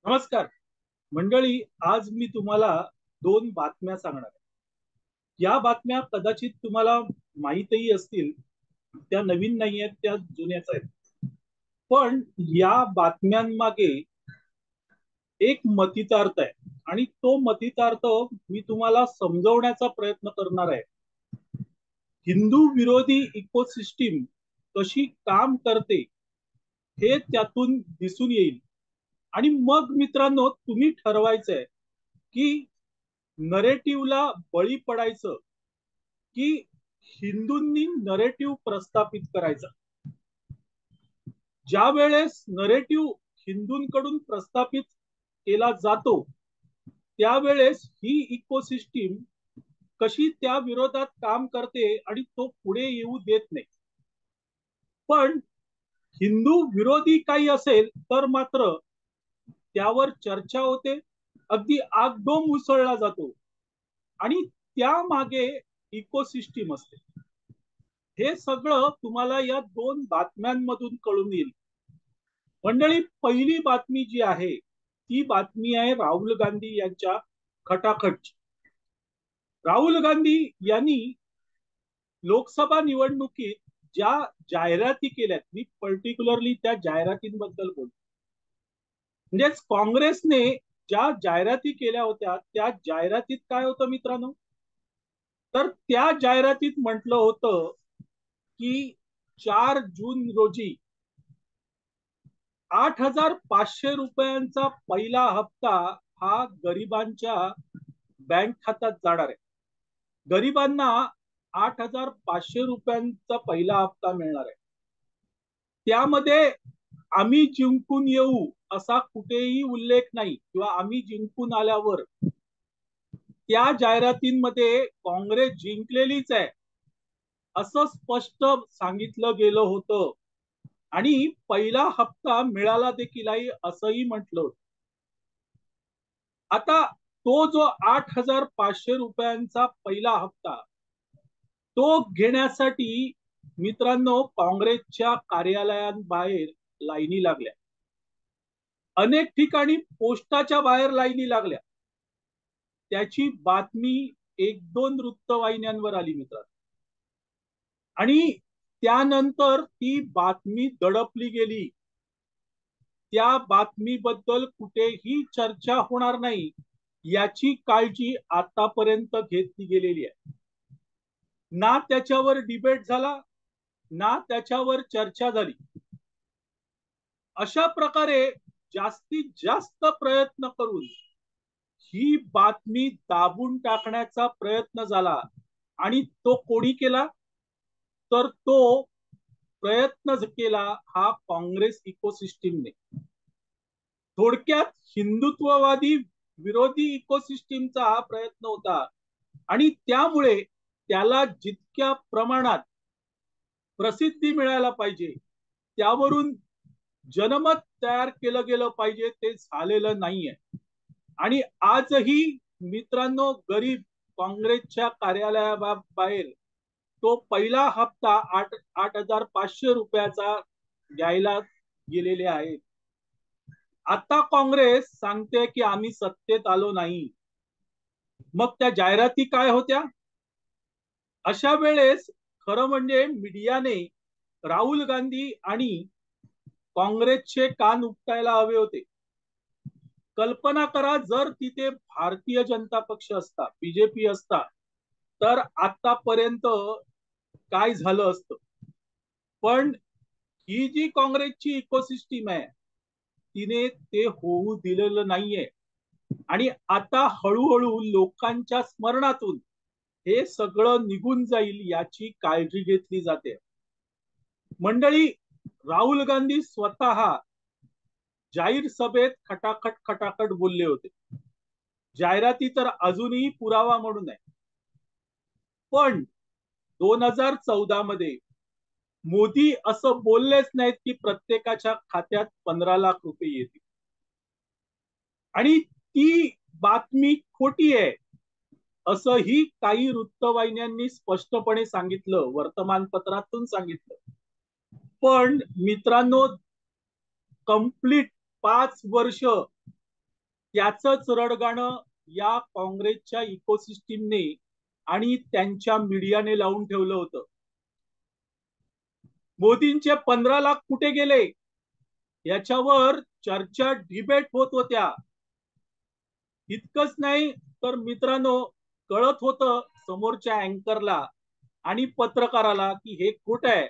नमस्कार मंडळी. आज मी तुम्हाला दोन बातम्या सांगणार आहे. या बातम्या कदाचित तुम्हाला माहीतही असतील. त्या नवीन नाही आहेत, त्या जुन्याच आहेत. पण या बातम्यांमागे एक मतितार्थ आहे आणि तो मतितार्थ मी तुम्हाला समजवण्याचा प्रयत्न करणार आहे. हिंदू विरोधी इकोसिस्टीम कशी काम करते हे त्यातून दिसून येईल. आणि मग मित्रांनो, तुम्ही ठरवायचंय की नरेटिव्हला बळी पडायचं की हिंदूंनी नरेटिव्ह प्रस्थापित करायचा. ज्या वेळेस नरेटिव्ह हिंदूंकडून प्रस्थापित केला जातो त्यावेळेस ही इकोसिस्टीम कशी त्या विरोधात काम करते आणि तो पुढे येऊ देत नाही. पण हिंदू विरोधी काही असेल तर मात्र त्यावर चर्चा होते, अगदी आगडोंब उसळला जातो आणि त्यामागे इकोसिस्टीम असते. हे सगळं तुम्हाला या दोन बातम्यांमधून कळून येईल. मंडळी, पहिली बातमी जी आहे ती बातमी आहे राहुल गांधी यांच्या खटाखटची. राहुल गांधी यांनी लोकसभा निवडणुकीत ज्या जाहिराती केल्यात, मी पर्टिक्युलरली त्या जाहिरातींबद्दल बोलतो. म्हणजेच काँग्रेसने ज्या जाहिराती केल्या होत्या त्या जाहिरातीत काय होतं मित्रांनो, तर त्या जाहिरातीत म्हटलं होतं की 4 जून रोजी 8,500 रुपयांचा पहिला हप्ता हा गरिबांच्या बँक खात्यात जाणार आहे. गरिबांना 8,500 रुपयांचा पहिला हप्ता मिळणार आहे. त्यामध्ये आम्ही जिंकून येऊ असा कुठेही उल्लेख नाही, किंवा आम्ही जिंकून आल्यावर. त्या जाहिरातींमध्ये काँग्रेस जिंकलेलीच आहे असं स्पष्ट सांगितलं गेलं होतं आणि पहिला हप्ता मिळाला देखील आहे असंही म्हटलं होतं. आता तो जो 8,500 रुपयांचा पहिला हप्ता तो घेण्यासाठी मित्रांनो काँग्रेसच्या कार्यालयांबाहेर लाईनी लागल्या. अनेक ठिकाणी पोस्टाच्या बाहेर लाईनी लागल्या. त्याची बातमी 1-2 वृत्तवाहिन्यांवर आली मित्रांनो, आणि त्यानंतर ती बातमी दडपली गेली. त्या बातमीबद्दल कुठेही चर्चा होणार नाही याची काळजी आतापर्यंत घेतली गेलेली आहे. ना त्याच्यावर डिबेट झाला, ना त्याच्यावर चर्चा झाली. अशा प्रकारे जास्तीत जास्त प्रयत्न करून ही बातमी दाबून टाकण्याचा प्रयत्न झाला. आणि तो कोणी केला, तर तो प्रयत्न केला हा काँग्रेस इकोसिस्टीमने. थोडक्यात हिंदुत्ववादी विरोधी इकोसिस्टीमचा हा प्रयत्न होता आणि त्यामुळे त्याला जितक्या प्रमाणात प्रसिद्धी मिळायला पाहिजे, त्यावरून जनमत तयार केलं गेलं पाहिजे, ते झालेलं नाहीये. आणि आजही मित्रांनो गरीब काँग्रेसच्या कार्यालयाबाहेर तो पहिला हप्ता 8,500 रुपयाचा द्यायला गेलेले आहेत. आता काँग्रेस सांगते की आम्ही सत्तेत आलो नाही. मग त्या जाहिराती काय होत्या? अशा वेळेस खरं म्हणजे मीडियाने राहुल गांधी आणि काँग्रेसचे कान उपटायला हवे होते. कल्पना करा, जर तिथे भारतीय जनता पक्ष असता, बीजेपी असता, तर आतापर्यंत काय झालं असतं. पण ही जी काँग्रेसची इकोसिस्टीम आहे तिने ते होऊ दिलेलं नाहीये. आणि आता हळूहळू लोकांच्या स्मरणातून हे सगळं निघून जाईल याची काळजी घेतली जाते. मंडळी, राहुल गांधी स्वतः जाहीर सभेत खटाखट खटाखट बोलले होते. जाहिराती तर अजूनही पुरावा म्हणून आहे. पण 2014 मध्ये मोदी असं बोललेच नाहीत की प्रत्येकाच्या खात्यात 15 लाख रुपये येतील. आणि ती बातमी खोटी आहे असंही काही वृत्तवाहिन्यांनी स्पष्टपणे सांगितलं, वर्तमानपत्रातून सांगितलं. पण मित्रांनो, कंप्लीट 5 वर्ष त्याचंच रडगाणं या काँग्रेसच्या इकोसिस्टीमने आणि त्यांच्या मीडियाने लावून ठेवलं होतं. मोदींचे 15 लाख कुठे गेले याच्यावर चर्चा डिबेट होत होत्या. इतकंच नाही तर मित्रांनो, कळत होतं समोरच्या अँकरला आणि पत्रकाराला की हे खोटं आहे,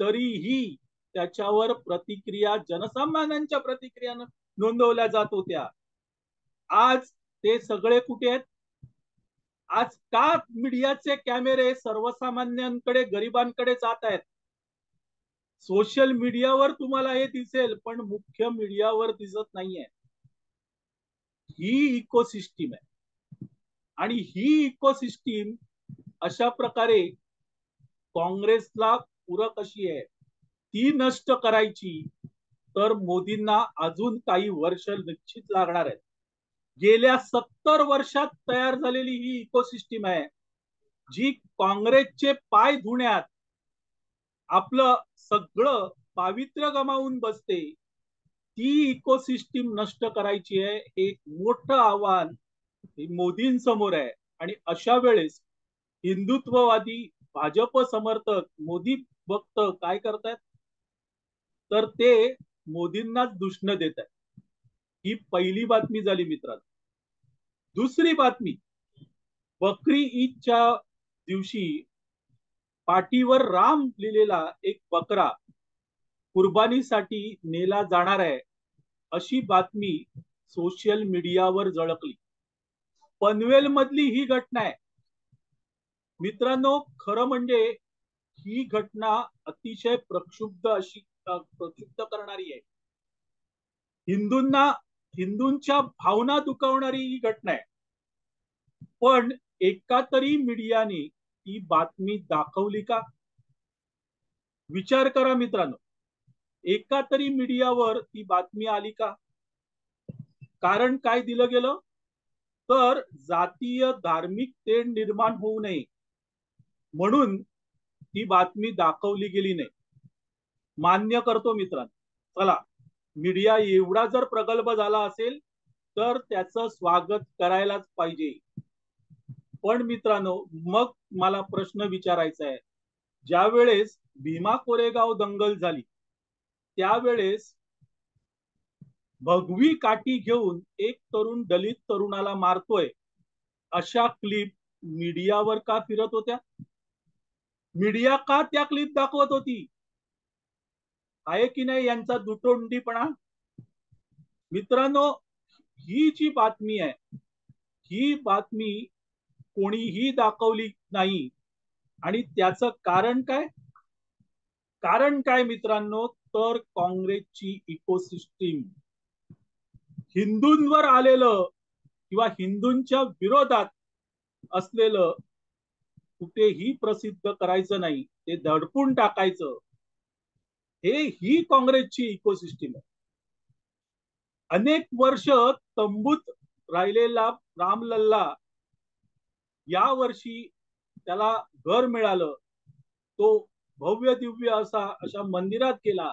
तरीही त्याच्यावर प्रतिक्रिया, जनसामान्यांच्या प्रतिक्रिया नोंदवल्या जात होत्या. आज ते सगळे कुठे आहेत? आज का मीडियाचे कॅमेरे सर्वसामान्यांकडे, गरिबांकडे जात आहेत? सोशल मीडियावर तुम्हाला हे दिसेल, पण मुख्य मीडियावर दिसत नाहीये. ही इकोसिस्टीम आहे आणि ही इकोसिस्टीम अशा प्रकारे काँग्रेसला पूरक अशी आहे. ती नष्ट करायची तर मोदींना अजून काही वर्ष निश्चित लागणार आहेत. गेल्या 70 वर्षात तयार झालेली ही इकोसिस्टीम आहे, जी काँग्रेसचे पाय धुण्यात आपलं सगळं पावित्र्य गमावून बसते. ती इकोसिस्टीम नष्ट करायची आहे. एक मोठं आव्हान मोदींसमोर आहे आणि अशा वेळेस हिंदुत्ववादी भाजप समर्थक मोदी भक्त काय करतात, तर ते मोदींनाच दूषण देत आहेत. ही पहिली बातमी झाली मित्रांनो. दुसरी बातमी, बकरी ईदच्या दिवशी पाठीवर राम लिहिलेला एक बकरा कुर्बानीसाठी नेला जाणार आहे, अशी बातमी सोशल मीडियावर झळकली. पनवेल मधली ही घटना आहे मित्रांनो. खरं म्हणजे ही घटना अतिशय प्रक्षुब्ध करणारी आहे. हिंदूंच्या भावना दुखावणारी ही घटना आहे. पण एका तरी मीडियाने ही बातमी दाखवली का? विचार करा मित्रांनो. एका तरी मीडियावर ती बातमी आली का? कारण काय दिलं गेलं, तर जातीय धार्मिक तेढ निर्माण होऊ नये म्हणून ही बातमी दाखवली गेली नाही. मान्य करतो मित्रांनो. चला, मीडिया एवढा जर प्रगल्भ झाला असेल तर त्याचं स्वागत करायलाच पाहिजे. पण मित्रांनो, मग मला प्रश्न विचारायचा आहे, ज्या वेळेस भीमा कोरेगाव दंगल झाली त्यावेळेस भगवी काठी घेऊन एक तरुण दलित तरुणाला मारतोय, अशा क्लिप मीडियावर का फिरत होत्या? मीडिया का त्या क्लिप दाखवत होती? आहे की नाही यांचा दुटोंडीपणा? मित्रांनो, ही जी बातमी आहे, ही बातमी कोणीही दाखवली नाही. आणि त्याचं कारण काय? कारण काय मित्रांनो, तर काँग्रेसची इकोसिस्टीम हिंदूंवर आलेलं किंवा हिंदूंच्या विरोधात असलेलं कुठेही प्रसिद्ध करायचं नाही, ते दडपून टाकायचं. ही काँग्रेसची इकोसिस्टीम आहे. अनेक वर्ष तंबूत राहिलेला रामलल्ला या वर्षी त्याला घर मिळालं. तो भव्य दिव्य अशा मंदिरात गेला.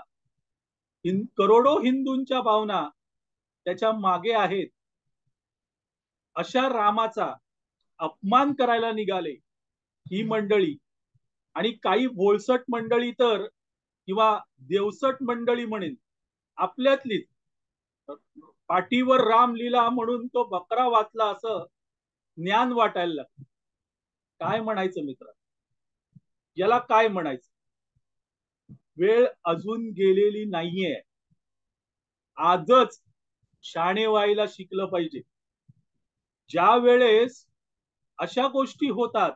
करोडो हिंदूंच्या भावना त्याच्या मागे आहेत. अशा रामाचा अपमान करायला निघाले ही मंडळी, आणि काही भोळसट मंडळी तर, किंवा देवसट मंडळी म्हणेन, आपल्यातलीच. पाठीवर राम लीला म्हणून तो बकरा वाचला असं ज्ञान वाटायला लागलं. काय म्हणायचं मित्र, याला काय म्हणायचं? वेळ अजून गेलेली नाहीये. आजच शाणे व्हायला शिकलं पाहिजे. ज्या वेळेस अशा गोष्टी होतात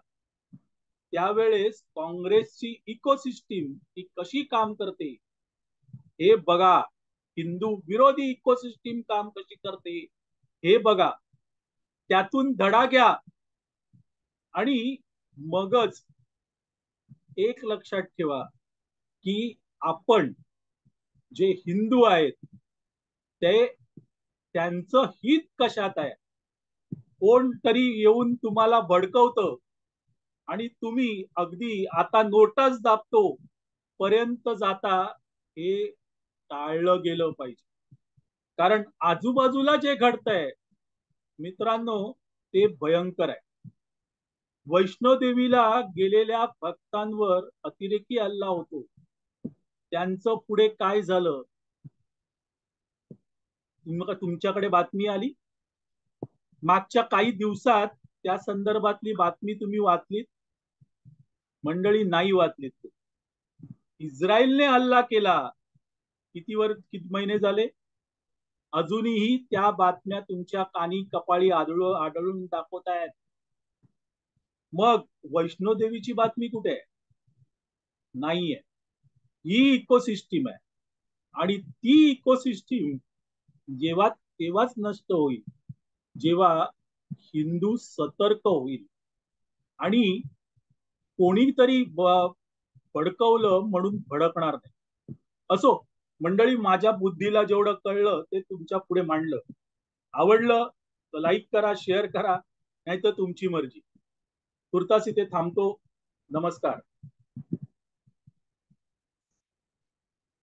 त्यावेळेस काँग्रेसची इकोसिस्टीम ही कशी काम करते हे बघा. हिंदू विरोधी इकोसिस्टीम काम कशी करते हे बघा. त्यातून धडा घ्या आणि मगच एक लक्षात ठेवा की आपण जे हिंदू आहेत ते, त्यांचं हित कशात आहे. कोणतरी येऊन तुम्हाला भडकवतं आणि तुम्ही अगदी आता नोटच दाबतो पर्यंत जाता, हे टाळलं गेलं पाहिजे. कारण आजूबाजूला जे घडतंय मित्रांनो ते भयंकर आहे. वैष्णोदेवीला गेलेल्या भक्तांवर अतिरेकी हल्ला होतो. त्यांचं पुढे काय झालं तुमच्याकडे बातमी आली? मागच्या काही दिवसात त्या संदर्भातली बातमी तुम्ही वाचलीत? मंडळी नाही वाचलीत. इस्रायलने हल्ला केला. किती महिने झाले? अजूनही त्या बातम्या तुमच्या कानी कपाळी आढळून दाखवत आहेत. मग वैष्णोदेवीची बातमी कुठे आहे? नाहीये. ही इकोसिस्टीम आहे आणि ती इकोसिस्टीम तेव्हाच नष्ट होईल जेव्हा हिंदू सतर्क होईल आणि कोणीतरी भडकवलं म्हणून भडकणार नाही. असो मंडळी, माझ्या बुद्धीला जेवढं कळलं ते तुमच्या पुढे मांडलं. आवडलं तर लाईक करा, शेअर करा, नाहीतर तुमची मर्जी. तुर्तास इथे थांबतो. नमस्कार.